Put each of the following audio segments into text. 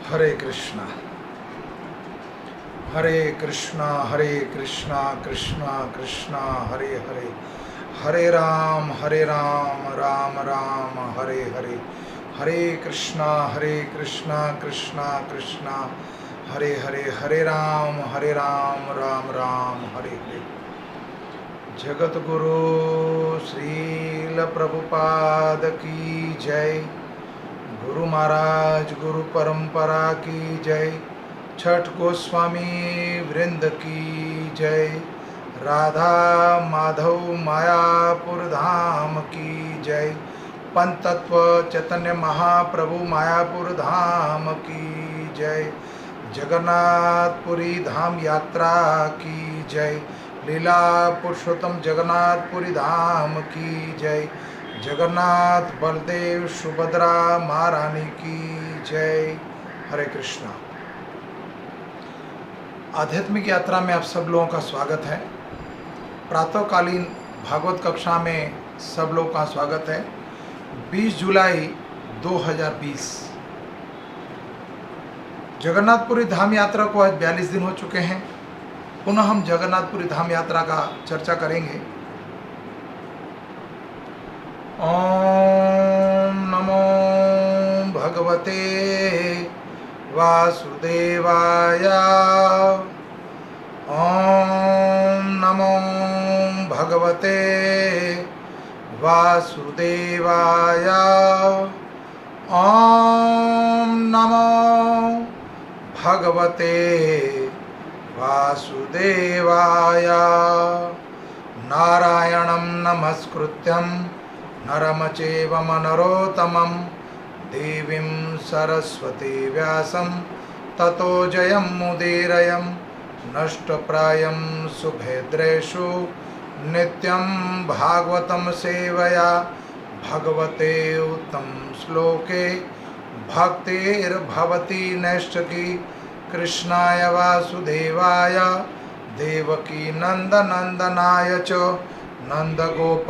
हरे कृष्णा हरे कृष्णा कृष्णा कृष्णा हरे हरे, हरे राम राम राम हरे हरे, हरे कृष्णा कृष्णा कृष्णा हरे हरे, हरे राम राम राम हरे हरे। जगत गुरु श्रील प्रभुपाद की जय। गुरु महाराज गुरु परंपरा की जय। छठ गोस्वामी वृंद की जय। राधा माधव मायापुर धाम की जय। पंचतत्व चैतन्य महाप्रभु मायापुर धाम की जय। जगन्नाथपुरी धाम यात्रा की जय। लीला पुरुषोत्तम जगन्नाथपुरी धाम की जय। जगन्नाथ बलदेव सुभद्रा महारानी की जय। हरे कृष्णा। आध्यात्मिक यात्रा में आप सब लोगों का स्वागत है। प्रातःकालीन भागवत कक्षा में सब लोगों का स्वागत है। 20 जुलाई 2020 जगन्नाथपुरी धाम यात्रा को आज 42 दिन हो चुके हैं। पुनः हम जगन्नाथपुरी धाम यात्रा का चर्चा करेंगे। ओम नमो भगवते वासुदेवाय। ओम नमो भगवते वासुदेवाय। ओम नमो भगवते वासुदेवाय। नारायणं नमस्कृत्यं नरं चैव नरोत्तमं देवीं सरस्वती व्यासं ततो जयमुदीरयं। नष्टप्रायं सुभद्रेषु नित्यं भागवतं सेवया। भगवते उत्तम श्लोके भक्तिर्भवति नैष्ठिकी। कृष्णाय वासुदेवाय देवकी नंदनंदनाय च नंदगोपकुमाराय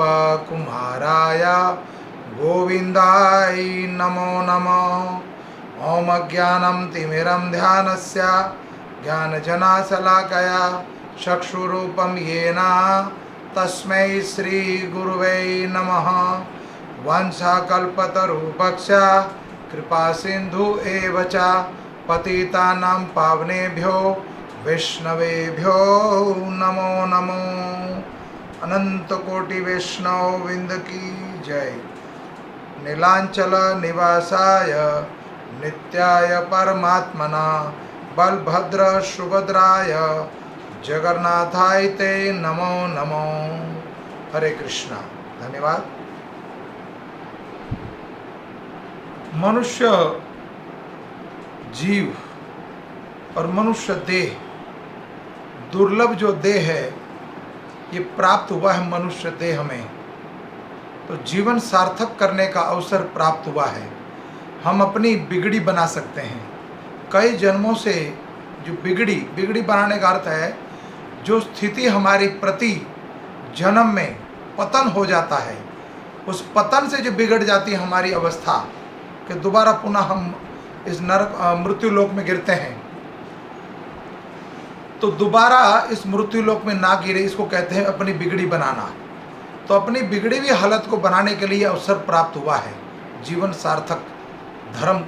गोविंदाय नमो नमः। ओम अज्ञानं तिमिरं ध्यानस्य ज्ञानजनाशलाकया चक्षुरूपं येन तस्मै श्रीगुरुवे नमः। वंशकल्पतरुपक्ष कृपासिन्धु एव च पतितानां पावनेभ्यो वैष्णवेभ्यो नमो नमो। अनंत कोटि वैष्णव विंद की जय। नीलांचल निवासाय नित्याय परमात्मना बलभद्र सुभद्राय जगन्नाथाय ते नमो नमो। हरे कृष्णा। धन्यवाद। मनुष्य जीव और मनुष्य देह, दुर्लभ जो देह है ये प्राप्त हुआ है मनुष्य देह में, तो जीवन सार्थक करने का अवसर प्राप्त हुआ है। हम अपनी बिगड़ी बना सकते हैं। कई जन्मों से जो बिगड़ी बनाने का अर्थ है जो स्थिति हमारी प्रति जन्म में पतन हो जाता है, उस पतन से जो बिगड़ जाती है हमारी अवस्था कि दोबारा पुनः हम इस नरक मृत्यु लोक में गिरते हैं, तो दोबारा इस मृत्यु लोक में ना गिरे, इसको कहते हैं अपनी बिगड़ी बनाना। तो अपनी बिगड़ी हुई हालत को बनाने के लिए अवसर प्राप्त हुआ है। जीवन सार्थक, धर्म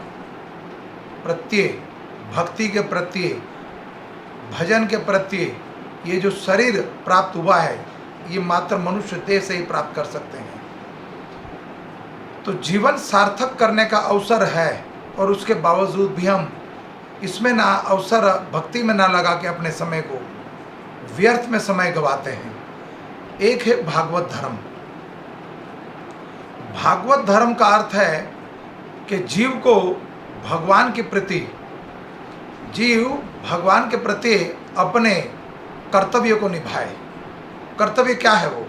प्रत्यय, भक्ति के प्रत्यय, भजन के प्रत्यय, ये जो शरीर प्राप्त हुआ है ये मात्र मनुष्य देह से ही प्राप्त कर सकते हैं। तो जीवन सार्थक करने का अवसर है और उसके बावजूद भी हम इसमें ना अवसर भक्ति में ना लगा के अपने समय को व्यर्थ में समय गवाते हैं। एक है भागवत धर्म। भागवत धर्म का अर्थ है कि जीव भगवान के प्रति अपने कर्तव्य को निभाए। कर्तव्य क्या है वो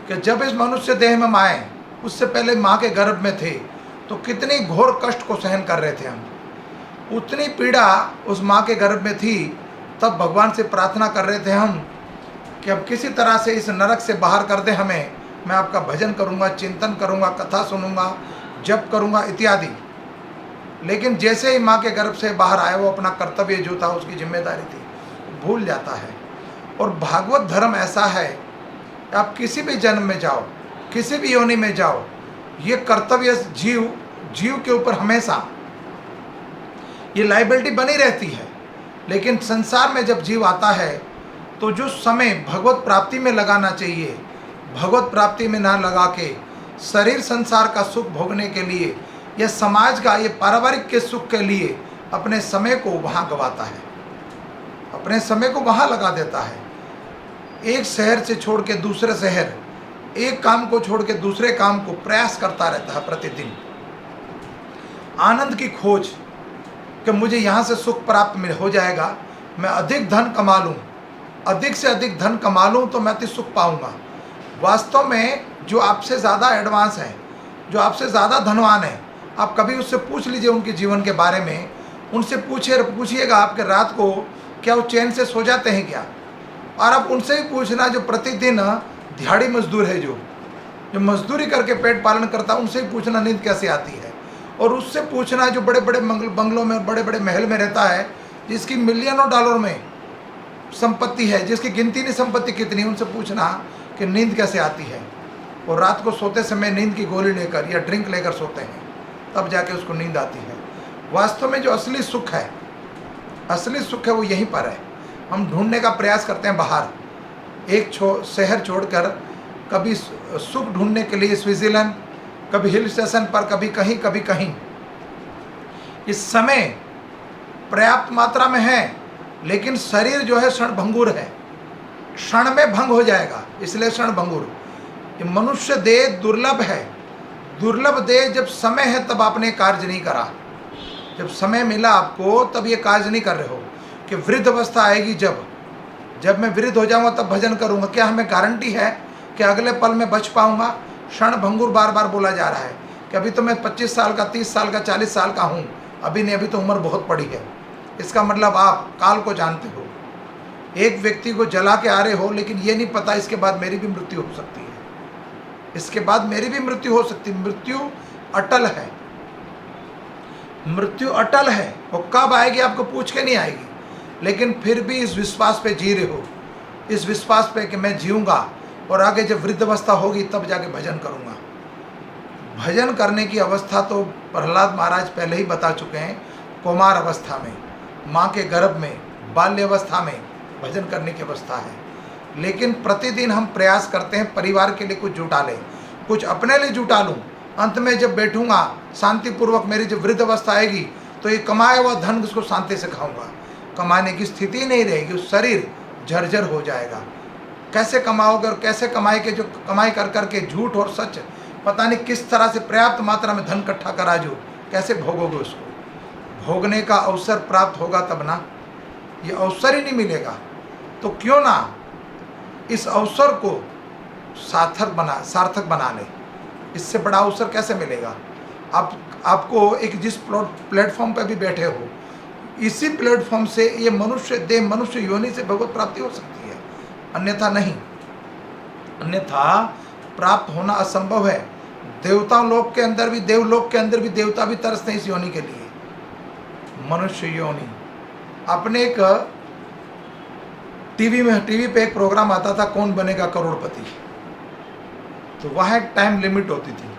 कि जब इस मनुष्य देह में हम आए, उससे पहले माँ के गर्भ में थे तो कितनी घोर कष्ट को सहन कर रहे थे हम। उतनी पीड़ा उस माँ के गर्भ में थी, तब भगवान से प्रार्थना कर रहे थे हम कि अब किसी तरह से इस नरक से बाहर कर दे हमें। मैं आपका भजन करूँगा, चिंतन करूँगा, कथा सुनूंगा, जप करूँगा इत्यादि। लेकिन जैसे ही माँ के गर्भ से बाहर आए वो अपना कर्तव्य जो था, उसकी जिम्मेदारी थी, भूल जाता है। और भागवत धर्म ऐसा है, आप किसी भी जन्म में जाओ, किसी भी योनि में जाओ, ये कर्तव्य जीव के ऊपर हमेशा ये लाइबिलिटी बनी रहती है। लेकिन संसार में जब जीव आता है तो जो समय भगवत प्राप्ति में लगाना चाहिए, भगवत प्राप्ति में ना लगा के शरीर संसार का सुख भोगने के लिए या समाज का ये पारिवारिक के सुख के लिए अपने समय को वहाँ गवाता है, अपने समय को वहाँ लगा देता है। एक शहर से छोड़ के दूसरे शहर, एक काम को छोड़ के दूसरे काम को प्रयास करता रहता है प्रतिदिन, आनंद की खोज कि मुझे यहाँ से सुख प्राप्त हो जाएगा, मैं अधिक धन कमा लूँ, अधिक से अधिक धन कमा लूँ तो मैं अति सुख पाऊँगा। वास्तव में जो आपसे ज़्यादा एडवांस है, जो आपसे ज़्यादा धनवान है, आप कभी उससे पूछ लीजिए उनके जीवन के बारे में, उनसे पूछिएगा आपके रात को क्या वो चैन से सो जाते हैं क्या। और आप उनसे ही पूछना जो प्रतिदिन दिहाड़ी मजदूर है, जो मजदूरी करके पेट पालन करता है, उनसे ही पूछना नींद कैसे आती है। और उससे पूछना जो बड़े बड़े बंगलों में, बड़े बड़े महल में रहता है, जिसकी मिलियनों डॉलर में संपत्ति है, जिसकी गिनती नहीं संपत्ति कितनी, उनसे पूछना कि नींद कैसे आती है। और रात को सोते समय नींद की गोली लेकर या ड्रिंक लेकर सोते हैं, तब जाके उसको नींद आती है। वास्तव में जो असली सुख है, असली सुख है वो यहीं पर है। हम ढूंढने का प्रयास करते हैं बाहर, एक शहर छोड़कर, कभी सुख ढूंढने के लिए स्विट्जरलैंड, कभी हिल स्टेशन पर, कभी कहीं कभी कहीं। इस समय पर्याप्त मात्रा में है, लेकिन शरीर जो है क्षण भंगुर है, क्षण में भंग हो जाएगा, इसलिए क्षण भंगुर। ये मनुष्य देह दुर्लभ है, दुर्लभ देह। जब समय है तब आपने कार्य नहीं करा, जब समय मिला आपको तब ये कार्य नहीं कर रहे हो। कि वृद्ध अवस्था आएगी, जब मैं वृद्ध हो जाऊंगा तब भजन करूंगा, क्या हमें गारंटी है कि अगले पल में बच पाऊंगा? क्षण भंगुर बार बार बोला जा रहा है कि अभी तो मैं 25 साल का, 30 साल का, 40 साल का हूँ, अभी नहीं, अभी तो उम्र बहुत पड़ी है। इसका मतलब आप काल को जानते हो। एक व्यक्ति को जला के आ रहे हो, लेकिन ये नहीं पता इसके बाद मेरी भी मृत्यु हो सकती है, इसके बाद मेरी भी मृत्यु हो सकती है। मृत्यु अटल है, मृत्यु अटल है, वो कब आएगी आपको पूछ के नहीं आएगी। लेकिन फिर भी इस विश्वास पे जी रहे हो, इस विश्वास पे कि मैं जीऊँगा और आगे जब वृद्धावस्था होगी तब जाके भजन करूँगा। भजन करने की अवस्था तो प्रहलाद महाराज पहले ही बता चुके हैं। कुमार अवस्था में, माँ के गर्भ में, बाल्य अवस्था में भजन करने की अवस्था है। लेकिन प्रतिदिन हम प्रयास करते हैं परिवार के लिए कुछ जुटा लें, कुछ अपने लिए जुटा लूँ। अंत में जब बैठूंगा शांतिपूर्वक, मेरी जब वृद्ध अवस्था आएगी तो ये कमाया हुआ धन उसको शांति से खाऊंगा। कमाने की स्थिति नहीं रहेगी, उस शरीर झरझर हो जाएगा। कैसे कमाओगे और कैसे कमाई के, जो कमाई कर करके झूठ और सच पता नहीं किस तरह से पर्याप्त मात्रा में धन इकट्ठा करा, जो कैसे भोगोगे उसको। भोगने का अवसर प्राप्त होगा तब ना, ये अवसर ही नहीं मिलेगा तो क्यों ना इस अवसर को सार्थक बना ले। इससे बड़ा अवसर कैसे मिलेगा? आपको एक जिस प्लेटफॉर्म पे भी बैठे हो, इसी प्लेटफॉर्म से ये मनुष्य देह, मनुष्य योनि से भगवत प्राप्ति हो सकती है, अन्यथा नहीं। अन्यथा प्राप्त होना असंभव है। देवता लोक के अंदर भी, देवलोक के अंदर भी देवता भी तरसते हैं इस योनि के लिए। मनुष्य योनि, अपने एक टीवी पे एक प्रोग्राम आता था, कौन बनेगा करोड़पति। तो वहाँ एक टाइम लिमिट होती थी,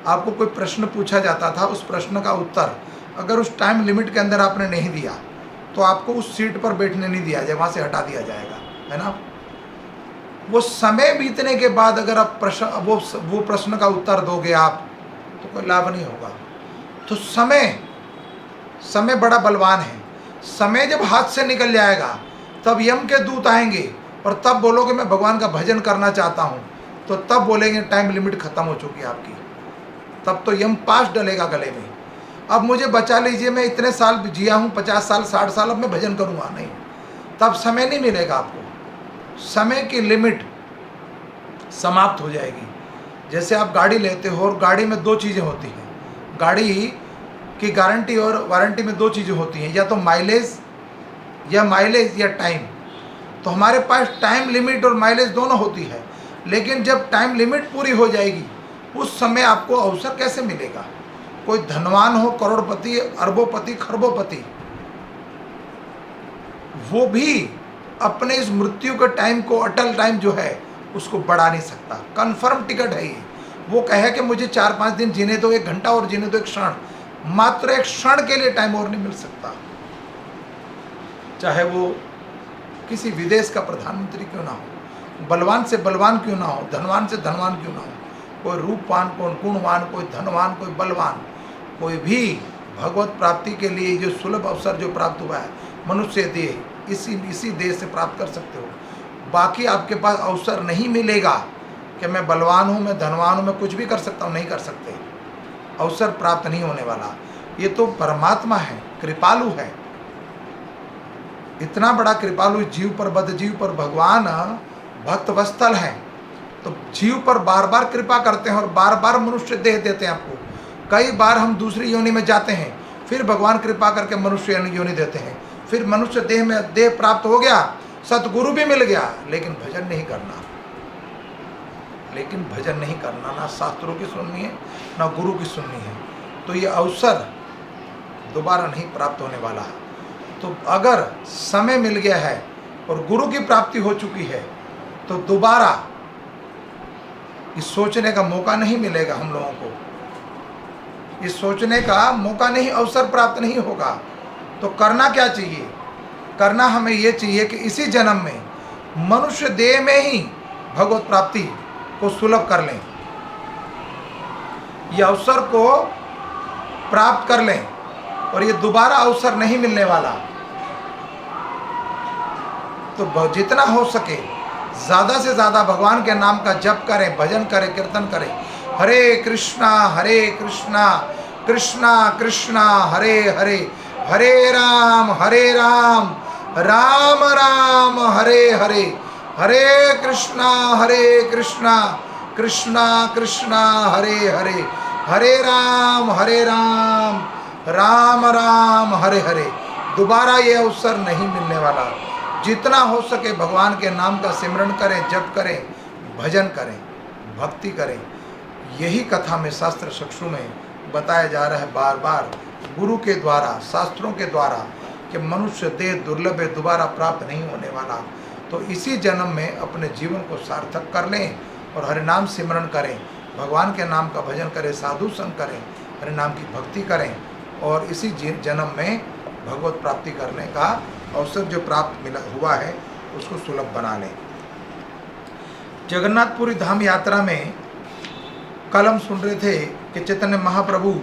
आपको कोई प्रश्न पूछा जाता था, उस प्रश्न का उत्तर अगर उस टाइम लिमिट के अंदर आपने नहीं दिया तो आपको उस सीट पर बैठने नहीं दिया जाए, वहाँ से हटा दिया जाएगा, है ना। वो समय बीतने के बाद अगर आप वो प्रश्न का उत्तर दोगे आप, तो कोई लाभ नहीं होगा। तो समय बड़ा बलवान है। समय जब हाथ से निकल जाएगा तब यम के दूत आएंगे और तब बोलोगे मैं भगवान का भजन करना चाहता हूँ, तो तब बोलेंगे टाइम लिमिट खत्म हो चुकी है आपकी। तब तो यम पास डलेगा गले में, अब मुझे बचा लीजिए, मैं इतने साल जिया हूँ, 50 साल 60 साल, अब मैं भजन करूँगा नहीं। तब समय नहीं मिलेगा आपको, समय की लिमिट समाप्त हो जाएगी। जैसे आप गाड़ी लेते हो और गाड़ी में दो चीज़ें होती हैं, गाड़ी की गारंटी और वारंटी में दो चीज़ें होती हैं, या तो माइलेज या टाइम। तो हमारे पास टाइम लिमिट और माइलेज दोनों होती है, लेकिन जब टाइम लिमिट पूरी हो जाएगी उस समय आपको अवसर कैसे मिलेगा? कोई धनवान हो, करोड़पति, अरबोपति, खरबोपति, वो भी अपने इस मृत्यु के टाइम को, अटल टाइम जो है, उसको बढ़ा नहीं सकता। कन्फर्म टिकट है ये। वो कहे कि मुझे 4-5 दिन जीने दो, 1 घंटा और जीने दो, 1 क्षण, मात्र 1 क्षण के लिए टाइम और नहीं मिल सकता। चाहे वो किसी विदेश का प्रधानमंत्री क्यों ना हो, बलवान से बलवान क्यों ना हो, धनवान से धनवान क्यों ना हो, कोई रूपवान, कोई गुणवान, कोई धनवान, कोई बलवान, कोई भी भगवत प्राप्ति के लिए जो सुलभ अवसर जो प्राप्त हुआ है, मनुष्य देह, इसी देह से प्राप्त कर सकते हो। बाकी आपके पास अवसर नहीं मिलेगा कि मैं बलवान हूँ, मैं धनवान हूँ, मैं कुछ भी कर सकता हूँ, नहीं कर सकते। अवसर प्राप्त नहीं होने वाला। ये तो परमात्मा है, कृपालु है, इतना बड़ा कृपालु, जीव पर, बद्ध जीव पर भगवान भक्त वत्सल है। तो जीव पर बार बार कृपा करते हैं और बार बार मनुष्य देह देते हैं आपको। कई बार हम दूसरी योनि में जाते हैं, फिर भगवान कृपा करके मनुष्य योनि देते हैं, फिर मनुष्य देह में देह प्राप्त हो गया, सतगुरु भी मिल गया, लेकिन भजन नहीं करना, ना शास्त्रों की सुननी है, ना गुरु की सुननी है। तो ये अवसर दोबारा नहीं प्राप्त होने वाला है। तो अगर समय मिल गया है और गुरु की प्राप्ति हो चुकी है, तो दोबारा इस सोचने का मौका नहीं मिलेगा हम लोगों को, इस सोचने का मौका नहीं, अवसर प्राप्त नहीं होगा। तो करना क्या चाहिए? करना हमें ये चाहिए कि इसी जन्म में मनुष्य देह में ही भगवत प्राप्ति को सुलभ कर लें, ये अवसर को प्राप्त कर लें, और ये दोबारा अवसर नहीं मिलने वाला। तो जितना हो सके ज़्यादा से ज़्यादा भगवान के नाम का जप करें, भजन करें, कीर्तन करें। हरे कृष्णा कृष्णा कृष्णा हरे हरे, हरे राम राम राम हरे हरे, हरे कृष्णा कृष्णा कृष्णा हरे हरे, हरे राम राम राम हरे हरे। दोबारा ये अवसर नहीं मिलने वाला। जितना हो सके भगवान के नाम का सिमरन करें, जप करें, भजन करें, भक्ति करें। यही कथा में, शास्त्र चक्षु में बताया जा रहा है बार बार, गुरु के द्वारा, शास्त्रों के द्वारा, कि मनुष्य देह दुर्लभ है, दोबारा प्राप्त नहीं होने वाला। तो इसी जन्म में अपने जीवन को सार्थक कर लें और हरि नाम सिमरन करें, भगवान के नाम का भजन करें, साधु संग करें, हरि नाम की भक्ति करें, और इसी जन्म में भगवत प्राप्ति करने का अवसर जो प्राप्त हुआ है उसको सुलभ बना लें। जगन्नाथपुरी धाम यात्रा में कल हम सुन रहे थे कि चैतन्य महाप्रभु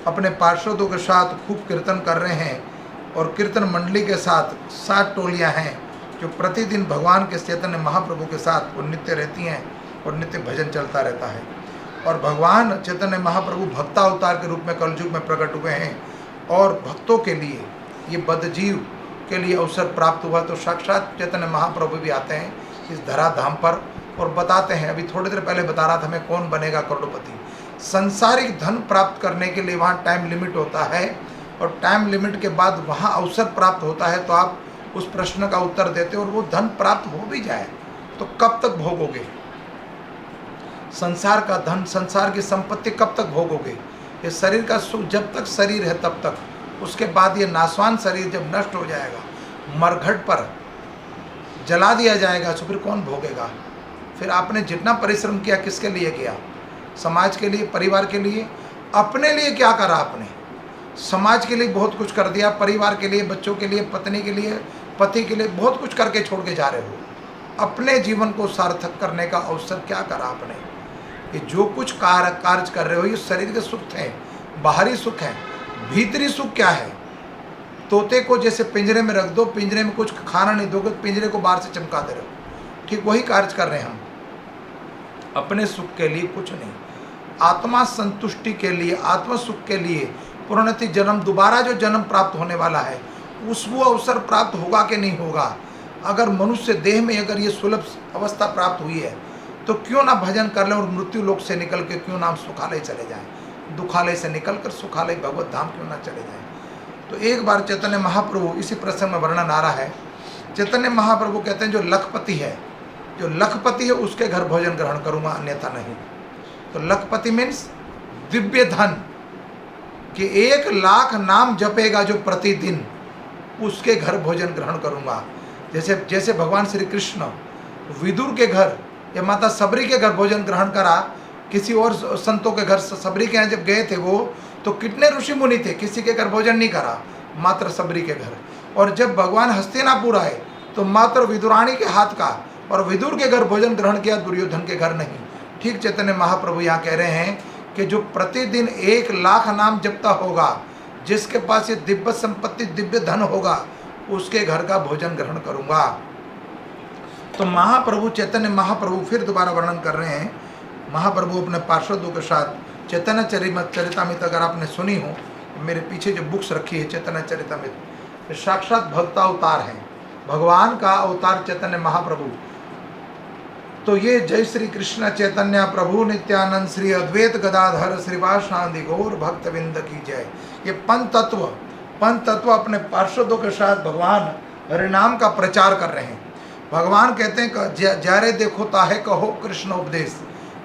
अपने पार्षदों के साथ खूब कीर्तन कर रहे हैं, और कीर्तन मंडली के साथ 7 टोलियां हैं जो प्रतिदिन भगवान के चैतन्य महाप्रभु के साथ वो नित्य रहती हैं और नित्य भजन चलता रहता है। और भगवान चैतन्य महाप्रभु भक्तावतार के रूप में कलयुग में प्रकट हुए हैं, और भक्तों के लिए, ये बद्धजीव के लिए अवसर प्राप्त हुआ। तो साक्षात चैतन्य महाप्रभु भी आते हैं इस धराधाम पर और बताते हैं, अभी थोड़ी देर पहले बता रहा था मैं, कौन बनेगा करोड़पति। संसारिक धन प्राप्त करने के लिए वहाँ टाइम लिमिट होता है, और टाइम लिमिट के बाद वहाँ अवसर प्राप्त होता है। तो आप उस प्रश्न का उत्तर देते और वो धन प्राप्त हो भी जाए तो कब तक भोगोगे? संसार का धन, संसार की संपत्ति कब तक भोगोगे? ये शरीर का सुख जब तक शरीर है तब तक, उसके बाद ये नाशवान शरीर जब नष्ट हो जाएगा, मरघट पर जला दिया जाएगा, तो फिर कौन भोगेगा? फिर आपने जितना परिश्रम किया किसके लिए किया? समाज के लिए, परिवार के लिए? अपने लिए क्या करा आपने? समाज के लिए बहुत कुछ कर दिया, परिवार के लिए, बच्चों के लिए, पत्नी के लिए, पति के लिए बहुत कुछ करके छोड़ के जा रहे हो। अपने जीवन को सार्थक करने का अवसर क्या करा आपने? ये जो कुछ कार्य कर रहे हो, ये शरीर के सुख हैं, बाहरी सुख हैं। भीतरी सुख क्या है? तोते को जैसे पिंजरे में रख दो, पिंजरे में कुछ खाना नहीं दोगे, पिंजरे को बाहर से चमका दे रहे हो, ठीक वही कार्य कर रहे हैं हम। अपने सुख के लिए कुछ नहीं, आत्मा संतुष्टि के लिए, आत्म सुख के लिए पुनः जन्म, दोबारा जो जन्म प्राप्त होने वाला है, उस वो अवसर प्राप्त होगा कि नहीं होगा? अगर मनुष्य देह में अगर ये सुलभ अवस्था प्राप्त हुई है, तो क्यों ना भजन कर लें और मृत्यु लोक से निकल के क्यों ना हम सुखालय चले जाएं, दुखालय से निकलकर सुखालय भगवत धाम क्यों ना चले जाएं। तो एक बार चैतन्य महाप्रभु, इसी प्रसंग में वर्णन आ रहा है, चैतन्य महाप्रभु कहते हैं जो लखपति है, जो लखपति है उसके घर भोजन ग्रहण करूँगा, अन्यथा नहीं। तो लखपति मीन्स दिव्य धन, कि 1,00,000 नाम जपेगा जो प्रतिदिन, उसके घर भोजन ग्रहण करूँगा। जैसे भगवान श्री कृष्ण विदुर के घर या माता सबरी के घर भोजन ग्रहण करा, किसी और संतों के घर सबरी के यहाँ जब गए थे वो, तो कितने ऋषि मुनि थे, किसी के घर भोजन नहीं करा, मात्र सबरी के घर। और जब भगवान हस्तिनापुर आए तो मात्र विदुराणी के हाथ का और विदुर के घर भोजन ग्रहण किया, दुर्योधन के घर नहीं। ठीक चैतन्य महाप्रभु यहाँ कह रहे हैं कि जो प्रतिदिन 1,00,000 नाम जपता होगा, जिसके पास ये दिव्य संपत्ति दिव्य धन होगा, उसके घर का भोजन ग्रहण करूँगा। तो महाप्रभु चैतन्य महाप्रभु फिर दोबारा वर्णन कर रहे हैं। महाप्रभु अपने पार्षदों के साथ चैतन्य चरितामृत अगर आपने सुनी हो, मेरे पीछे जो बुक्स रखी है चैतन्य चरितामृत, साक्षात भक्तावतार है, भगवान का अवतार चैतन्य महाप्रभु। तो ये जय श्री कृष्ण चैतन्य प्रभु नित्यानंद श्री अद्वैत गदाधर श्रीवासादि गौर भक्तविंद की जय। ये पंचतत्व अपने पार्षदों के साथ भगवान हरिनाम का प्रचार कर रहे हैं। भगवान कहते हैं जारे देखो ताहे कहो कृष्ण उपदेश,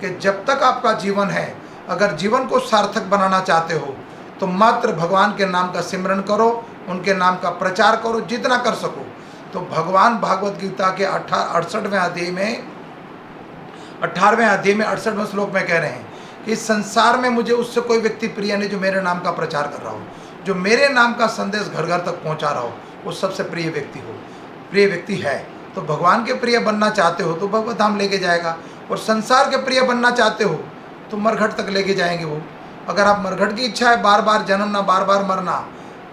कि जब तक आपका जीवन है, अगर जीवन को सार्थक बनाना चाहते हो तो मात्र भगवान के नाम का सिमरन करो, उनके नाम का प्रचार करो जितना कर सको। तो भगवान भागवत गीता के 18वें अध्याय में 68वें श्लोक में कह रहे हैं कि इस संसार में मुझे उससे कोई व्यक्ति प्रिय नहीं जो मेरे नाम का प्रचार कर रहा हो, जो मेरे नाम का संदेश घर घर तक पहुंचा रहा हो, वो सबसे प्रिय व्यक्ति है। तो भगवान के प्रिय बनना चाहते हो तो भगवत धाम लेके जाएगा, और संसार के प्रिय बनना चाहते हो तो मरघट तक लेके जाएंगे वो। अगर आप मरघट की इच्छा है, बार बार जन्मना, बार बार मरना,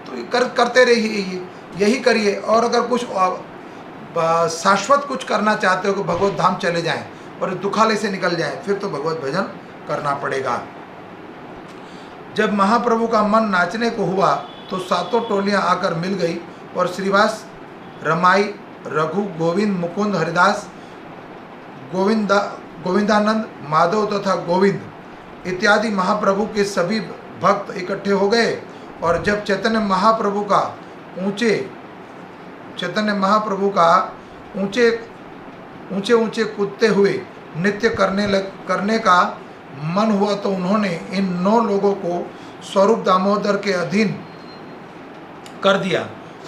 तो करते रहिए, यही करिए। और अगर कुछ शाश्वत कुछ करना चाहते हो कि भगवत धाम चले जाएं और दुखालय से निकल जाएं, फिर तो भगवत भजन करना पड़ेगा। जब महाप्रभु का मन नाचने को हुआ तो सातों टोलियां आकर मिल गई और श्रीवास, रमाई, रघु, गोविंद, मुकुंद, हरिदास, गोविंदानंद, माधव तथा गोविंद इत्यादि महाप्रभु के सभी भक्त इकट्ठे हो गए। और जब चैतन्य महाप्रभु का ऊंचे कूदते हुए नृत्य करने का मन हुआ तो उन्होंने इन 9 लोगों को स्वरूप दामोदर के अधीन कर दिया।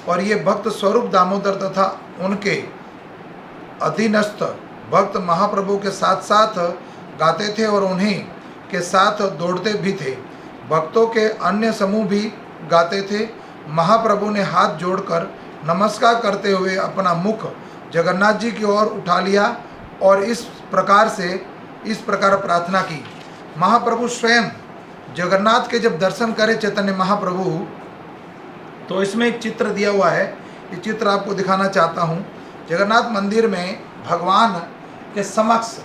और ये भक्त स्वरूप दामोदर तथा उनके अधीनस्थ भक्त महाप्रभु के साथ साथ गाते थे और उन्हीं के साथ दौड़ते भी थे। भक्तों के अन्य समूह भी गाते थे। महाप्रभु ने हाथ जोड़कर नमस्कार करते हुए अपना मुख जगन्नाथ जी की ओर उठा लिया और इस प्रकार प्रार्थना की। महाप्रभु स्वयं जगन्नाथ के जब दर्शन करे चैतन्य महाप्रभु, तो इसमें एक चित्र दिया हुआ है, ये चित्र आपको दिखाना चाहता हूँ। जगन्नाथ मंदिर में भगवान के समक्ष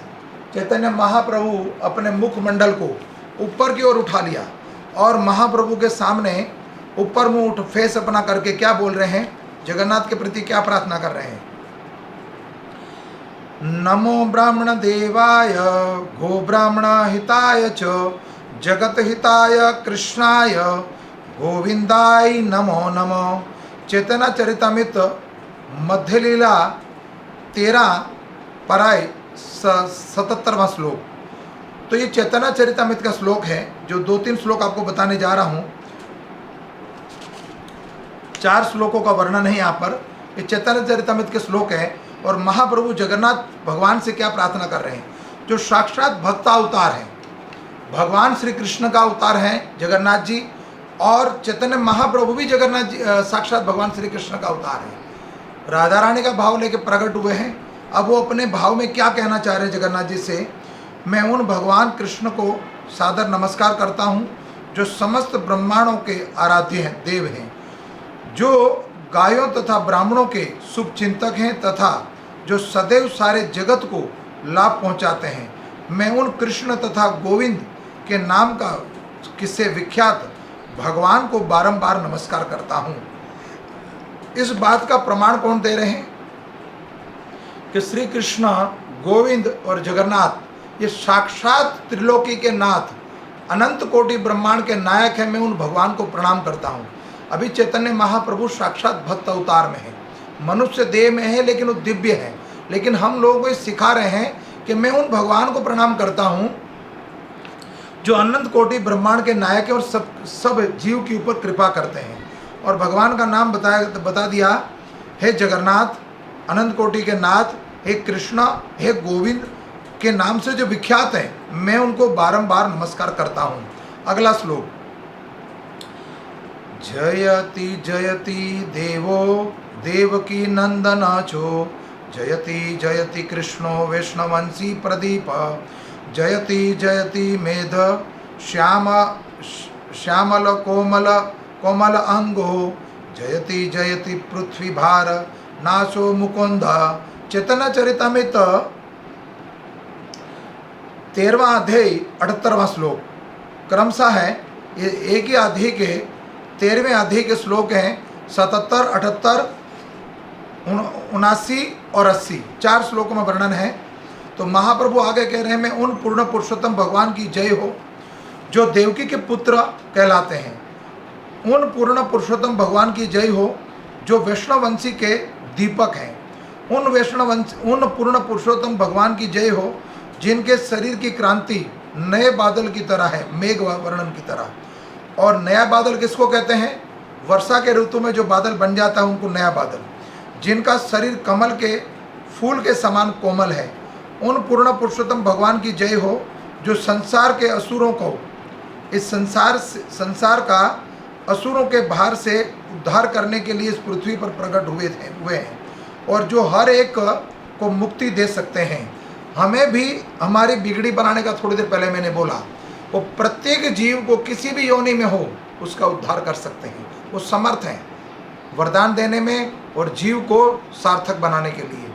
चैतन्य महाप्रभु अपने मुखमंडल को ऊपर की ओर उठा लिया और महाप्रभु के सामने ऊपर मुंह उठ फेस अपना करके क्या बोल रहे हैं, जगन्नाथ के प्रति क्या प्रार्थना कर रहे हैं। नमो ब्राह्मण देवाय गो ब्राह्मण हिताय च जगत हिताय कृष्णाय गोविंदाय नमो नमो। चैतन्य चरितामृत मध्य लीला 13 पराय 77वां श्लोक। तो ये चैतन्य चरितामृत का श्लोक है, जो 2-3 श्लोक आपको बताने जा रहा हूँ। 4 श्लोकों का वर्णन है यहाँ पर। ये चैतन्य चरितामृत के श्लोक है और महाप्रभु जगन्नाथ भगवान से क्या प्रार्थना कर रहे हैं, जो साक्षात भक्तावतार हैं। भगवान श्री कृष्ण का अवतार है जगन्नाथ जी, और चैतन्य महाप्रभु भी जगन्नाथ जी साक्षात भगवान श्री कृष्ण का अवतार है। राधा रानी का भाव लेके प्रकट हुए हैं। अब वो अपने भाव में क्या कहना चाह रहे हैं जगन्नाथ जी से, मैं उन भगवान कृष्ण को सादर नमस्कार करता हूँ जो समस्त ब्रह्मांडों के आराध्य हैं, देव हैं, जो गायों तथा ब्राह्मणों के शुभ चिंतक हैं तथा जो सदैव सारे जगत को लाभ पहुँचाते हैं। मैं उन कृष्ण तथा गोविंद के नाम का किससे विख्यात भगवान को बारंबार नमस्कार करता हूँ। इस बात का प्रमाण कौन दे रहे हैं कि श्री कृष्ण, गोविंद और जगन्नाथ ये साक्षात त्रिलोकी के नाथ, अनंत कोटि ब्रह्मांड के नायक हैं। मैं उन भगवान को प्रणाम करता हूँ। अभी चैतन्य महाप्रभु साक्षात भक्त अवतार में है, मनुष्य देह में है लेकिन वो दिव्य है। लेकिन हम लोगों को सिखा रहे हैं कि मैं उन भगवान को प्रणाम करता हूँ जो अनंत कोटि ब्रह्मांड के नायक है और सब जीव के ऊपर कृपा करते हैं। और भगवान का नाम बता दिया, हे जगन्नाथ, अनंत कोटि के नाथ, हे कृष्णा, हे गोविंद के नाम से जो विख्यात हैं, मैं उनको बारंबार नमस्कार करता हूँ। अगला श्लोक, जयति जयति देवो देवकी नंदन चो, जयति जयति कृष्णो वैष्णवंशी प्रदीप, जयति जयति मेध श्यामल कोमल अंगो, जयति जयति पृथ्वी भार नाशो मुकुंद। चैतन्य चरितमृत 13वां अध्याय 78वां श्लोक क्रमशः है। ये एक ही अध्याय के 13वें अध्याय के श्लोक हैं। 77, 78, 79 और 80 4 श्लोकों में वर्णन है। तो महाप्रभु आगे कह रहे हैं, मैं उन पूर्ण पुरुषोत्तम भगवान की जय हो जो देवकी के पुत्र कहलाते हैं। उन पूर्ण पुरुषोत्तम भगवान की जय हो जो वैष्णवंशी के दीपक हैं। उन पूर्ण पुरुषोत्तम भगवान की जय हो जिनके शरीर की क्रांति नए बादल की तरह है, मेघ वर्णन की तरह। और नया बादल किसको कहते हैं? वर्षा के ऋतु में जो बादल बन जाता है उनको नया बादल। जिनका शरीर कमल के फूल के समान कोमल है, उन पूर्ण पुरुषोत्तम भगवान की जय हो जो संसार के असुरों को, इस संसार का असुरों के भार से उद्धार करने के लिए इस पृथ्वी पर प्रकट हुए हैं और जो हर एक को मुक्ति दे सकते हैं। हमें भी हमारी बिगड़ी बनाने का थोड़ी देर पहले मैंने बोला, वो प्रत्येक जीव को किसी भी योनि में हो उसका उद्धार कर सकते हैं। वो समर्थ हैं वरदान देने में और जीव को सार्थक बनाने के लिए।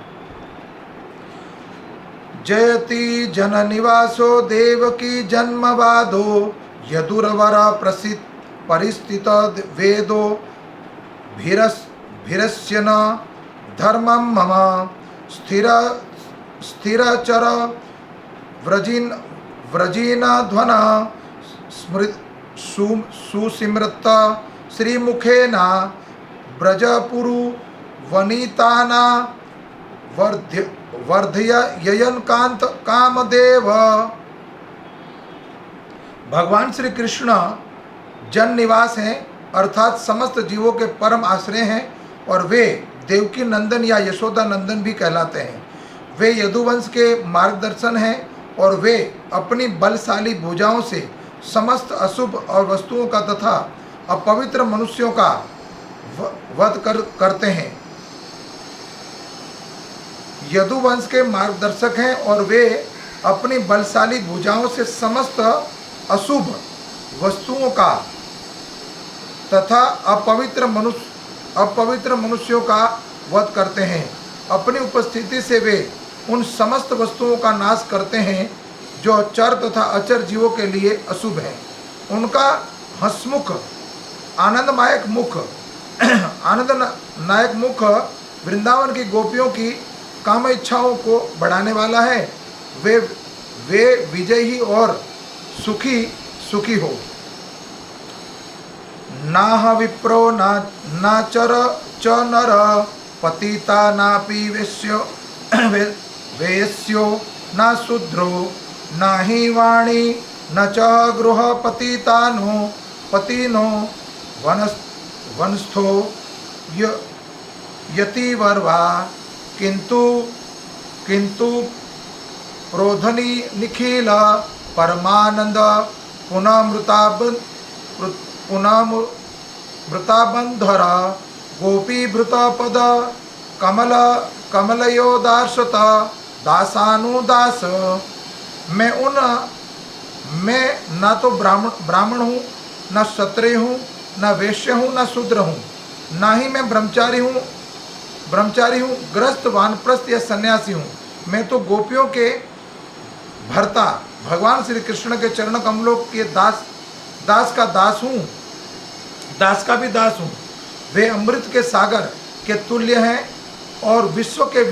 जयति जन निवासो देवकी जन्मवादो, यदुरवर प्रसिद्ध परिस्थित वेदो भीरस्य न धर्मम मम स्थिरचर व्रजीन ध्वन सुसिमृत श्रीमुखेन ब्रजपुरु वनिताना वर्धयन कांत कामदेव। भगवान श्री कृष्ण जन निवास हैं, अर्थात समस्त जीवों के परम आश्रय हैं और वे देवकी नंदन या यशोदा नंदन भी कहलाते हैं। वे यदुवंश के मार्गदर्शन हैं और वे अपनी बलशाली भुजाओं से समस्त अशुभ और वस्तुओं का तथा अपवित्र मनुष्यों का वध करते हैं। यदुवंश के मार्गदर्शक हैं और वे अपनी बलशाली भुजाओं से समस्त अशुभ वस्तुओं का तथा अपवित्र मनुष्यों का वध करते हैं। अपनी उपस्थिति से वे उन समस्त वस्तुओं का नाश करते हैं जो चर तथा अचर जीवों के लिए अशुभ हैं। उनका हंसमुख आनंदनायक मुख वृंदावन की गोपियों की काम इच्छाओं को बढ़ाने वाला है। वे विजयी और सुखी हो। नाह विप्रो ना चर च नर पतिता नापि वेश्यो न शूद्रो न हि वाणी न च गृह पतिनो वनस्थो यतिवर्वा किंतु प्रोधनी निखिल परमानंद मृताबंधर गोपीभृतपद कमलयोदासत दासानुदास। मैं न तो ब्राह्मण हूँ, न क्षत्रिय हूँ, न वैश्य हूँ, न शूद्र हूँ, न ही मैं ब्रह्मचारी हूँ, ग्रस्त, वानप्रस्थ या सन्यासी हूँ। मैं तो गोपियों के भर्ता भगवान श्री कृष्ण के चरण कमलों के दास का दास हूँ, दास का भी दास हूँ। वे अमृत के सागर के तुल्य हैं और विश्व के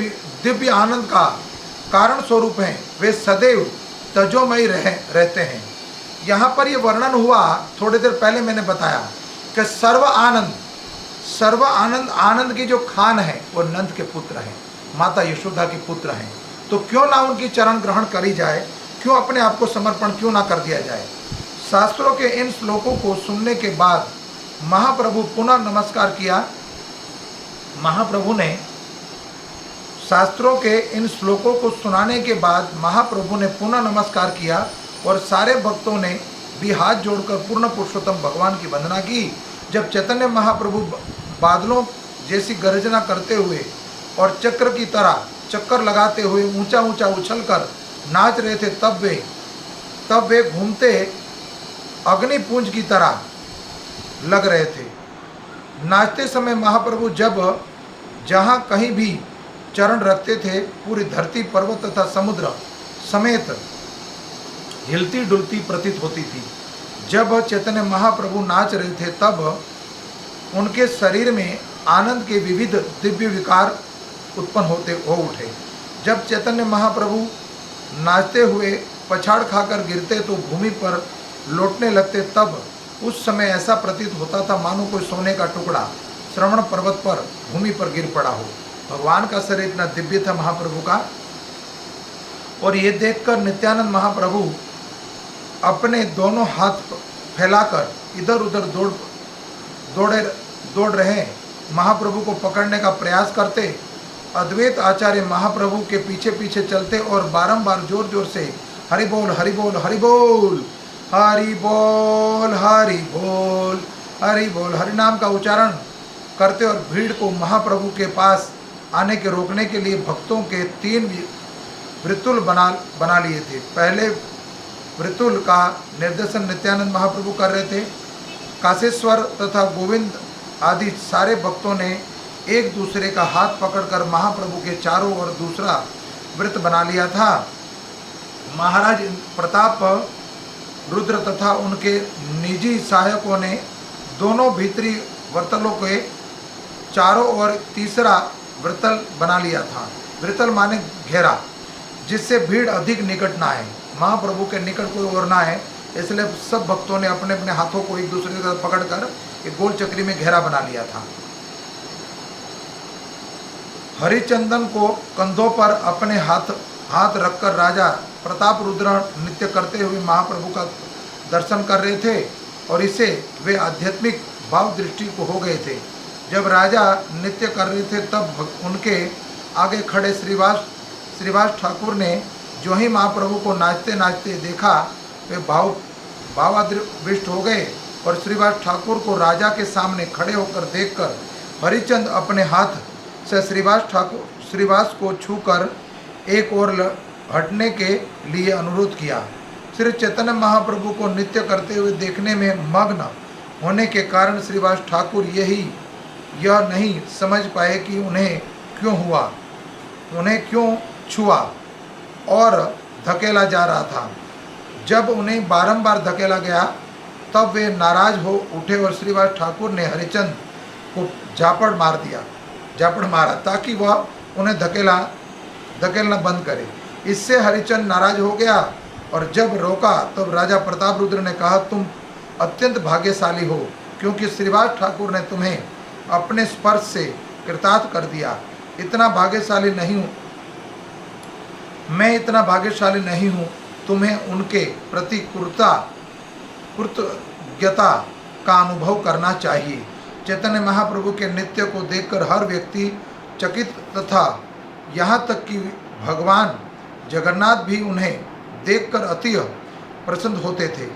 दिव्य आनंद का कारण स्वरूप हैं। वे सदैव तजोमयी रहते हैं। यहाँ पर ये वर्णन हुआ, थोड़ी देर पहले मैंने बताया कि सर्व आनंद की जो खान है वो नंद के पुत्र हैं, माता यशोदा के पुत्र हैं। तो क्यों ना उनकी चरण ग्रहण करी जाए, क्यों अपने आप को समर्पण क्यों ना कर दिया जाए। शास्त्रों के इन श्लोकों को सुनने के बाद महाप्रभु पुनः नमस्कार किया। महाप्रभु ने शास्त्रों के इन श्लोकों को सुनाने के बाद महाप्रभु ने पुनः नमस्कार किया और सारे भक्तों ने भी हाथ जोड़कर पूर्ण पुरुषोत्तम भगवान की वंदना की। जब चैतन्य महाप्रभु बादलों जैसी गर्जना करते हुए और चक्र की तरह चक्कर लगाते हुए ऊंचा ऊंचा उछलकर नाच रहे थे, तब वे घूमते अग्निपुंज की तरह लग रहे थे। नाचते समय महाप्रभु जब जहाँ कहीं भी चरण रखते थे, पूरी धरती, पर्वत तथा समुद्र समेत हिलती डुलती प्रतीत होती थी। जब चैतन्य महाप्रभु नाच रहे थे तब उनके शरीर में आनंद के विविध दिव्य विकार उत्पन्न हो उठे। जब चैतन्य महाप्रभु नाचते हुए पछाड़ खाकर गिरते तो भूमि पर लौटने लगते, तब उस समय ऐसा प्रतीत होता था मानो कोई सोने का टुकड़ा श्रवण पर्वत पर भूमि पर गिर पड़ा हो। भगवान का शरीर इतना दिव्य था महाप्रभु का। और ये देखकर नित्यानंद महाप्रभु अपने दोनों हाथ फैलाकर इधर उधर दौड़ रहे महाप्रभु को पकड़ने का प्रयास करते। अद्वैत आचार्य महाप्रभु के पीछे पीछे चलते और बारंबार जोर जोर से हरि बोल हरि बोल हरि बोल हरि बोल हरि बोल हरि बोल हरि नाम का उच्चारण करते और भीड़ को महाप्रभु के पास आने के रोकने के लिए भक्तों के 3 वृत्तुल बना लिए थे। पहले वृत्तुल का निर्देशन नित्यानंद महाप्रभु कर रहे थे। काशेश्वर तथा गोविंद आदि सारे भक्तों ने एक दूसरे का हाथ पकड़कर महाप्रभु के चारों ओर दूसरा वृत्त बना लिया था। महाराज प्रताप रुद्र तथा उनके निजी सहायकों ने दोनों भीतरी वृत्तलों के चारों ओर तीसरा वृत्तल बना लिया था। वृत्तल माने घेरा, जिससे भीड़ अधिक निकट ना आए, महाप्रभु के निकट कोई और ना आए, इसलिए सब भक्तों ने अपने अपने हाथों को एक दूसरे के साथ पकड़कर एक गोल चक्री में घेरा बना लिया था। हरिचंदन को कंधों पर अपने हाथ रखकर राजा प्रताप रुद्र नृत्य करते हुए महाप्रभु का दर्शन कर रहे थे और इसे वे आध्यात्मिक भाव दृष्टि को हो गए थे। जब राजा नृत्य कर रहे थे तब उनके आगे खड़े श्रीवास ठाकुर ने जो ही महाप्रभु को नाचते नाचते देखा, वे भावाविष्ट हो गए और श्रीवास ठाकुर को राजा के सामने खड़े होकर देखकर हरिचंद अपने हाथ से श्रीवास को छूकर एक ओर हटने के लिए अनुरोध किया। श्री चैतन्य महाप्रभु को नृत्य करते हुए देखने में मग्न होने के कारण श्रीवास ठाकुर यह नहीं समझ पाए कि उन्हें क्यों छुआ और धकेला जा रहा था। जब उन्हें बारंबार धकेला गया तब वे नाराज हो उठे और श्रीवास ठाकुर ने हरिचंद को झापड़ मारा ताकि वह उन्हें धकेलना बंद करे। इससे हरिचंद नाराज हो गया और जब रोका तब राजा प्रताप रुद्र ने कहा, तुम अत्यंत भाग्यशाली हो क्योंकि श्रीवास ठाकुर ने तुम्हें अपने स्पर्श से कृतार्थ कर दिया। इतना भाग्यशाली नहीं हूँ मैं, इतना भाग्यशाली नहीं हूँ। तुम्हें उनके प्रति कृतज्ञता का अनुभव करना चाहिए। चैतन्य महाप्रभु के नृत्य को देखकर हर व्यक्ति चकित तथा यहाँ तक कि भगवान जगन्नाथ भी उन्हें देखकर अति प्रसन्न होते थे।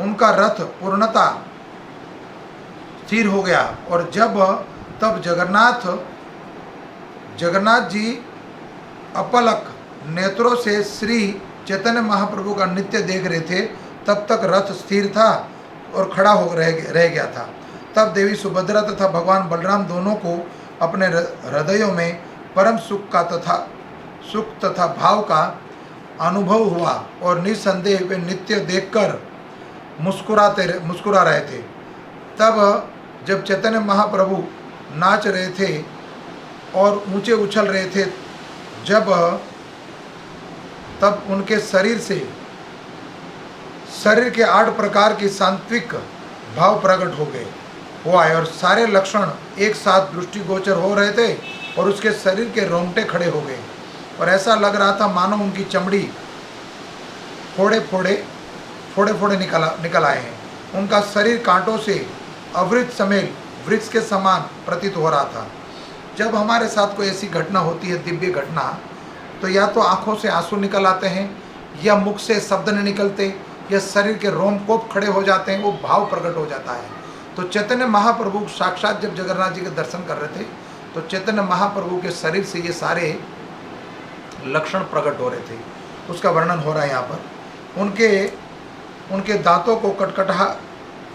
उनका रथ पूर्णता स्थिर हो गया और तब जगन्नाथ जी अपलक नेत्रों से श्री चैतन्य महाप्रभु का नृत्य देख रहे थे। तब तक रथ स्थिर था और खड़ा हो रह गया था। तब देवी सुभद्रा तथा भगवान बलराम दोनों को अपने हृदयों में परम सुख तथा भाव का अनुभव हुआ और निस्संदेह वे नृत्य देखकर मुस्कुरा रहे थे। तब जब चैतन्य महाप्रभु नाच रहे थे और ऊंचे उछल रहे थे, तब उनके शरीर के 8 प्रकार की सात्विक भाव प्रकट हो आए और सारे लक्षण एक साथ दृष्टिगोचर हो रहे थे और उसके शरीर के रोंगटे खड़े हो गए और ऐसा लग रहा था मानो उनकी चमड़ी फोड़े फोड़े निकल आए हैं। उनका शरीर कांटों से आवृत समेल वृक्ष के समान प्रतीत हो रहा था। जब हमारे साथ कोई ऐसी घटना होती है, दिव्य घटना, तो या तो आंखों से आंसू निकल आते हैं, या मुख से शब्द नहीं निकलते, या शरीर के रोमकोप खड़े हो जाते हैं, वो भाव प्रकट हो जाता है। तो चैतन्य महाप्रभु साक्षात जब जगन्नाथ जी के दर्शन कर रहे थे, तो चैतन्य महाप्रभु के शरीर से ये सारे लक्षण प्रकट हो रहे थे। उसका वर्णन हो रहा है यहाँ पर। उनके दांतों को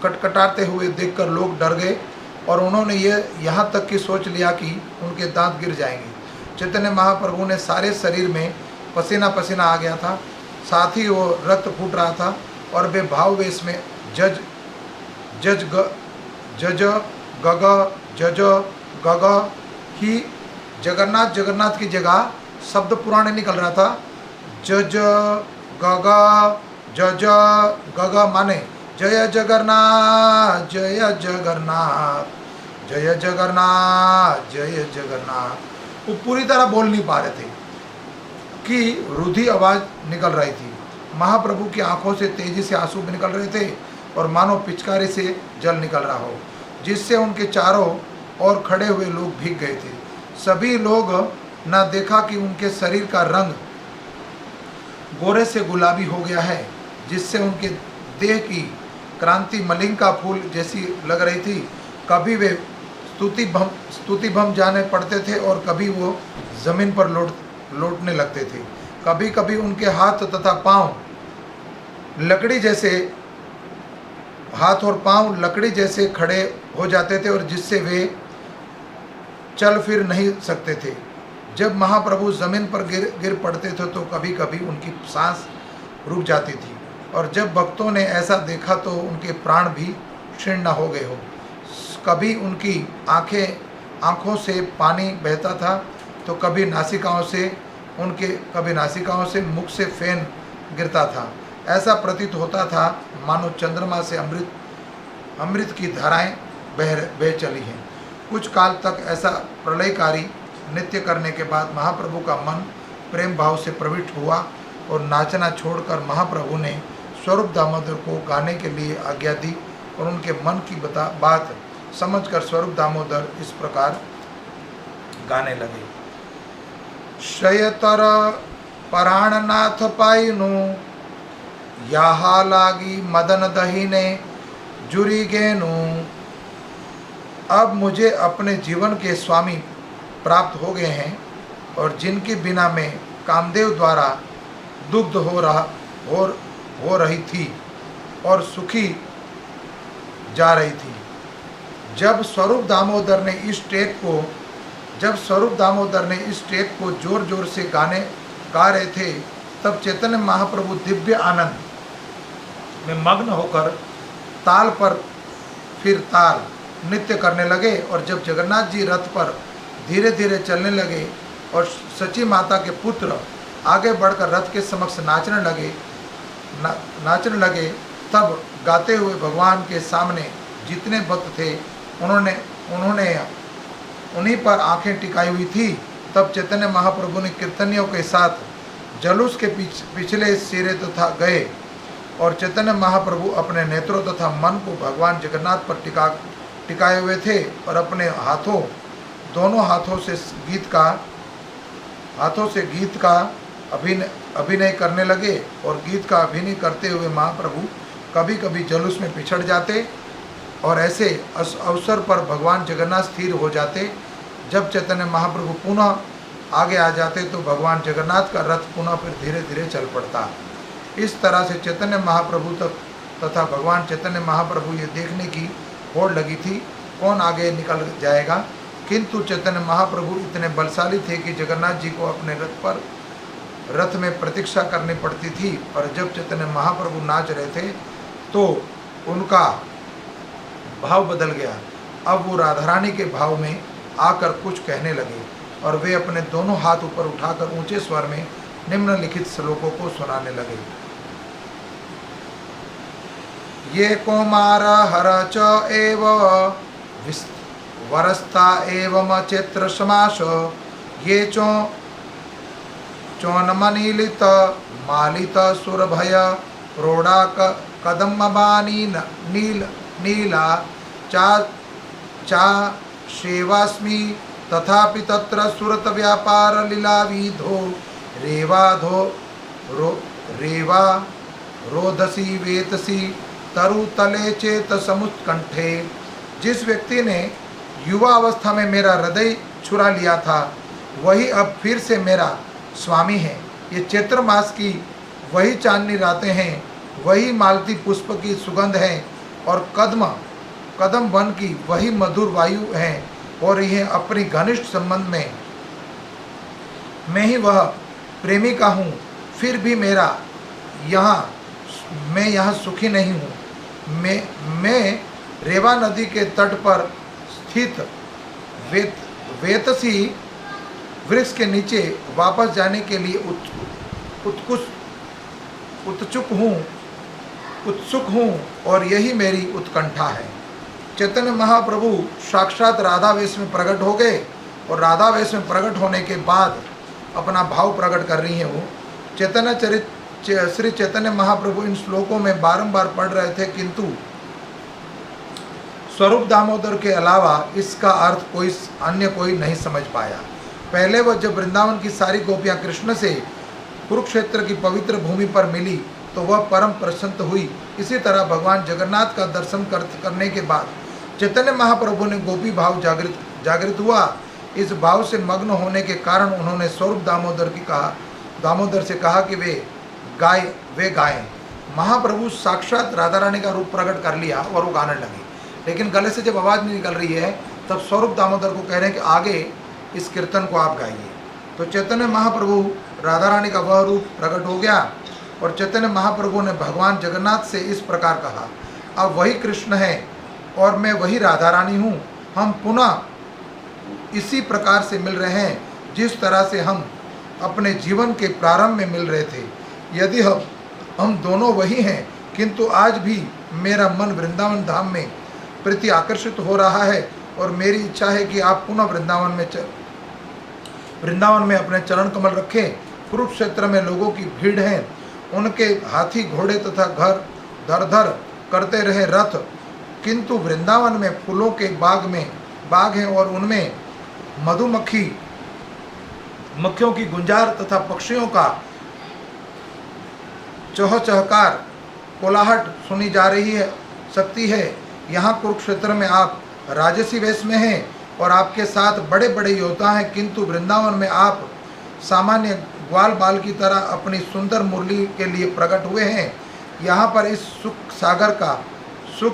कटकटाते हुए देखकर लोग डर गए, और उन्होंने ये यहाँ तक कि सोच लिया कि उनके दांत गिर जाएंगे। चैतन्य महाप्रभु ने सारे शरीर में पसीना पसीना आ गया था, साथ ही वो रक्त फूट रहा था, और वे भाववेश में जज गग ही जगन्नाथ की जगह शब्द पुराने निकल रहा था। जज गग माने जय जगन्नाथ जय जगन्नाथ जय जगन्नाथ जय जगन्नाथ। वो पूरी तरह बोल नहीं पा रहे थे कि रुधी आवाज़ निकल रही थी। महाप्रभु की आंखों से तेजी से आंसू भी निकल रहे थे, और मानो पिचकारी से जल निकल रहा हो, जिससे उनके चारों ओर खड़े हुए लोग भीग गए थे। सभी लोग न देखा कि उनके शरीर का रंग गोरे से गुलाबी हो गया है, जिससे उनके देह की क्रांति मलिंगा फूल जैसी लग रही थी। कभी वे स्तुतिभम जाने पड़ते थे, और कभी वो जमीन पर लौटने लगते थे। कभी कभी उनके हाथ तथा पांव हाथ और पांव लकड़ी जैसे खड़े हो जाते थे, और जिससे वे चल फिर नहीं सकते थे। जब महाप्रभु जमीन पर गिर पड़ते थे, तो कभी कभी उनकी सांस रुक जाती थी, और जब भक्तों ने ऐसा देखा तो उनके प्राण भी क्षीण न हो गए हो। कभी उनकी आँखों से पानी बहता था, तो कभी नासिकाओं से मुख से फेन गिरता था। ऐसा प्रतीत होता था मानो चंद्रमा से अमृत की धाराएं बह चली हैं। कुछ काल तक ऐसा प्रलयकारी नृत्य करने के बाद महाप्रभु का मन प्रेम भाव से प्रविष्ट हुआ, और नाचना छोड़कर महाप्रभु ने स्वरूप दामोदर को गाने के लिए आज्ञा दी, और उनके मन की बात समझकर स्वरूप दामोदर इस प्रकार गाने लगे। शयतर पराणनाथ पाइनु यहाँ लागी मदन दहीने जुरी गेनु। अब मुझे अपने जीवन के स्वामी प्राप्त हो गए हैं, और जिनके बिना में कामदेव द्वारा दुग्ध हो रही थी और सुखी जा रही थी। जब स्वरूप दामोदर ने इस टेप को जोर जोर से गा रहे थे, तब चैतन्य महाप्रभु दिव्य आनंद में मग्न होकर ताल पर फिर ताल नृत्य करने लगे। और जब जगन्नाथ जी रथ पर धीरे धीरे चलने लगे, और सची माता के पुत्र आगे बढ़कर रथ के समक्ष नाचने लगे, तब गाते हुए भगवान के सामने जितने भक्त थे, उन्होंने उन्हीं पर आंखें टिकाई हुई थी। तब चैतन्य महाप्रभु ने कीर्तनियों के साथ जलूस के पिछले सिरे तथा गए, और चैतन्य महाप्रभु अपने नेत्रों तथा मन को भगवान जगन्नाथ पर टिकाए हुए थे, और अपने दोनों हाथों से गीत का अभिनय करने लगे। और गीत का अभिनय करते हुए महाप्रभु कभी कभी जलूस में पिछड़ जाते, और ऐसे अवसर पर भगवान जगन्नाथ स्थिर हो जाते। जब चैतन्य महाप्रभु पुनः आगे आ जाते, तो भगवान जगन्नाथ का रथ पुनः फिर धीरे धीरे चल पड़ता। इस तरह से चैतन्य महाप्रभु तथा भगवान चैतन्य महाप्रभु ये देखने की होड़ लगी थी कौन आगे निकल जाएगा। किंतु चैतन्य महाप्रभु इतने बलशाली थे कि जगन्नाथ जी को अपने रथ में प्रतीक्षा करनी पड़ती थी। और जब चैतन्य महाप्रभु नाच रहे थे, तो उनका भाव बदल गया। अब वो राधा रानी के भाव में आकर कुछ कहने लगे, और वे अपने दोनों हाथ ऊपर उठाकर ऊंचे स्वर में निम्नलिखित श्लोकों को सुनाने लगे। ये कौमार हर च एव वरस्ता एवं चैत्र समास, ये चौनमनीलित मालित सुरभय प्रोडाक कदम्बानी नील नीला चा चा सेवास्मि तथापि तत्र सुरत व्यापार लीलाविधो रेवाधो रेवा रोधसी वेतसी तरुतले चेत समुत्कंठे। जिस व्यक्ति ने युवा अवस्था में मेरा हृदय छुरा लिया था वही अब फिर से मेरा स्वामी है। ये चैत्र मास की वही चांदनी रातें हैं, वही मालती पुष्प की सुगंध है और कदम वन की वही मधुर वायु है और यह अपनी घनिष्ठ संबंध में मैं ही वह प्रेमिका हूँ। फिर भी मैं यहाँ सुखी नहीं हूँ। मैं रेवा नदी के तट पर स्थित वेतसी वृक्ष के नीचे वापस जाने के लिए उत्सुक हूँ और यही मेरी उत्कंठा है। चैतन्य महाप्रभु साक्षात राधा वेश में प्रकट हो गए और राधा वेश में प्रकट होने के बाद अपना भाव प्रकट कर रही हैं। वो श्री चैतन्य महाप्रभु इन श्लोकों में बारंबार पढ़ रहे थे, किंतु स्वरूप दामोदर के अलावा इसका अर्थ कोई नहीं समझ पाया। पहले वह जब वृंदावन की सारी गोपियां कृष्ण से कुरुक्षेत्र की पवित्र भूमि पर मिली तो वह परम प्रसन्न हुई। इसी तरह भगवान जगन्नाथ का दर्शन करने के बाद चैतन्य महाप्रभु ने गोपी भाव जागृत हुआ। इस भाव से मग्न होने के कारण उन्होंने स्वरूप दामोदर से कहा कि वे गाएं। महाप्रभु साक्षात राधा रानी का रूप प्रकट कर लिया और वो गाने लगे, लेकिन गले से जब आवाज़ नहीं निकल रही है तब स्वरूप दामोदर को कह रहे हैं कि आगे इस कीर्तन को आप गाइए। तो चैतन्य महाप्रभु राधा रानी का वह रूप प्रकट हो गया और चैतन्य महाप्रभु ने भगवान जगन्नाथ से इस प्रकार कहा, अब वही कृष्ण है और मैं वही राधा रानी हूँ। हम पुनः इसी प्रकार से मिल रहे हैं जिस तरह से हम अपने जीवन के प्रारंभ में मिल रहे थे। यदि हम दोनों वही हैं, किंतु आज भी मेरा मन वृंदावन धाम में प्रति आकर्षित हो रहा है और मेरी इच्छा है कि आप पुनः वृंदावन में अपने चरण कमल रखें। कुरुक्षेत्र में लोगों की भीड़ है, उनके हाथी घोड़े तथा घर धर करते रहे रथ, किंतु वृंदावन में फूलों के बाग हैं और उनमें मक्खियों की गुंजार तथा पक्षियों का चहचहकार कोलाहट सुनी जा रही सकती है। यहाँ कुरुक्षेत्र में आप राजसी वेश में हैं और आपके साथ बड़े बड़े योद्धा हैं, किंतु वृंदावन में आप सामान्य ग्वाल बाल की तरह अपनी सुंदर मुरली के लिए प्रकट हुए हैं। यहाँ पर इस सुख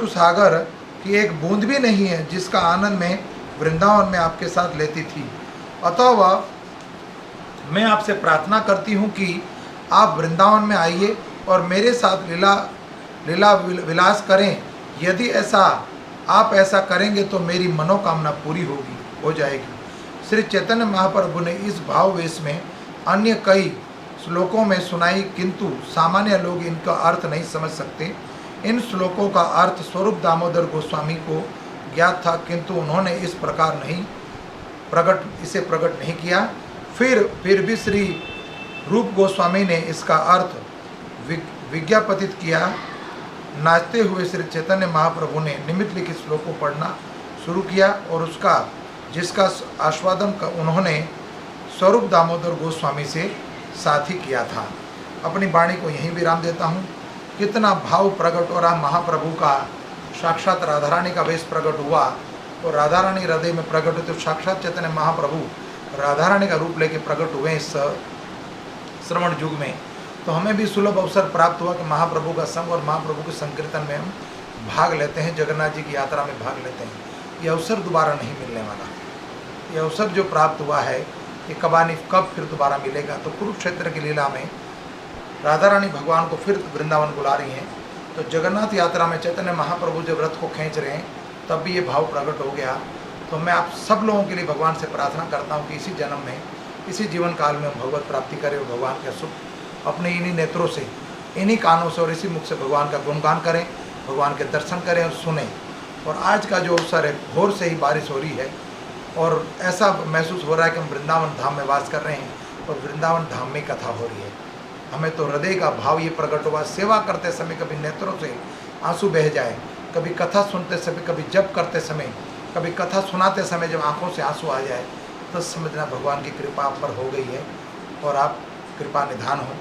सागर की एक बूंद भी नहीं है जिसका आनंद मैं वृंदावन में आपके साथ लेती थी। अतः मैं आपसे प्रार्थना करती हूँ कि आप वृंदावन में आइए और मेरे साथ लीला विलास करें। यदि आप ऐसा करेंगे तो मेरी मनोकामना पूरी हो जाएगी। श्री चैतन्य महाप्रभु ने इस भाववेश में अन्य कई श्लोकों में सुनाई, किंतु सामान्य लोग इनका अर्थ नहीं समझ सकते। इन श्लोकों का अर्थ स्वरूप दामोदर गोस्वामी को ज्ञात था, किंतु उन्होंने इस प्रकार इसे प्रकट नहीं किया। फिर भी श्री रूप गोस्वामी ने इसका अर्थ विज्ञापित किया। नाचते हुए श्री चैतन्य महाप्रभु ने निमित्त लिखित श्लोक को पढ़ना शुरू किया और जिसका आस्वादन उन्होंने स्वरूप दामोदर गोस्वामी से साथ ही किया था। अपनी वाणी को यहीं विराम देता हूँ। कितना भाव प्रकट हो रहा महाप्रभु का। साक्षात राधा रानी का वेश प्रकट हुआ और राधा रानी हृदय में प्रकट हुए, तो साक्षात चैतन्य महाप्रभु राधा रानी का रूप लेके प्रकट हुए इस श्रवण युग में। तो हमें भी सुलभ अवसर प्राप्त हुआ कि महाप्रभु का संग और महाप्रभु के संकीर्तन में हम भाग लेते हैं, जगन्नाथ जी की यात्रा में भाग लेते हैं। ये अवसर दोबारा नहीं मिलने वाला। ये अवसर जो प्राप्त हुआ है ये कब फिर दोबारा मिलेगा। तो कुरुक्षेत्र की लीला में राधा रानी भगवान को फिर वृंदावन बुला रही हैं। तो जगन्नाथ यात्रा में चैतन्य महाप्रभु जब रथ को खींच रहे हैं तब भी ये भाव प्रकट हो गया। तो मैं आप सब लोगों के लिए भगवान से प्रार्थना करता हूँ कि इसी जन्म में, इसी जीवन काल में भगवत प्राप्ति करें और भगवान का सुख अपने इन्हीं नेत्रों से, इन्हीं कानों से और इसी मुख से भगवान का गुणगान करें, भगवान के दर्शन करें और सुनें। और आज का जो अवसर है, भोर से ही बारिश हो रही है और ऐसा महसूस हो रहा है कि हम वृंदावन धाम में वास कर रहे हैं और वृंदावन धाम में कथा हो रही है। हमें तो हृदय का भाव ये प्रकट हुआ। सेवा करते समय कभी नेत्रों से आंसू बह जाए, कभी कथा सुनते समय, कभी जप करते समय, कभी कथा सुनाते समय जब आंखों से आंसू आ जाए, तो समझना भगवान की कृपा आप पर हो गई है और आप कृपा निधान हो।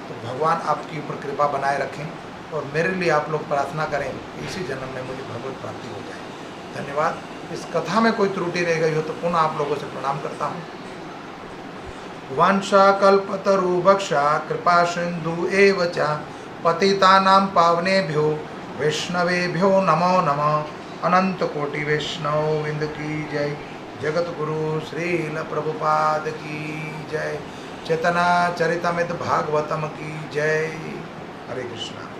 तो भगवान आपके ऊपर कृपा बनाए रखें और मेरे लिए आप लोग प्रार्थना करें कि इसी जन्म में मुझे भगवत प्राप्ति हो जाए। धन्यवाद। इस कथा में कोई त्रुटि रह गई हो तो पुनः आप लोगों से प्रणाम करता हूँ। वांछा कल्पतरुभक्षा कृपा सिंधु एव च पतितानां पावनेभ्यो वैष्णवेभ्यो नमो नमः। अनंत कोटि वैष्णव विंद की जय। जगत गुरु श्रील प्रभुपाद की जय। चेतना चरितमित भागवतम की जय। हरे कृष्णा।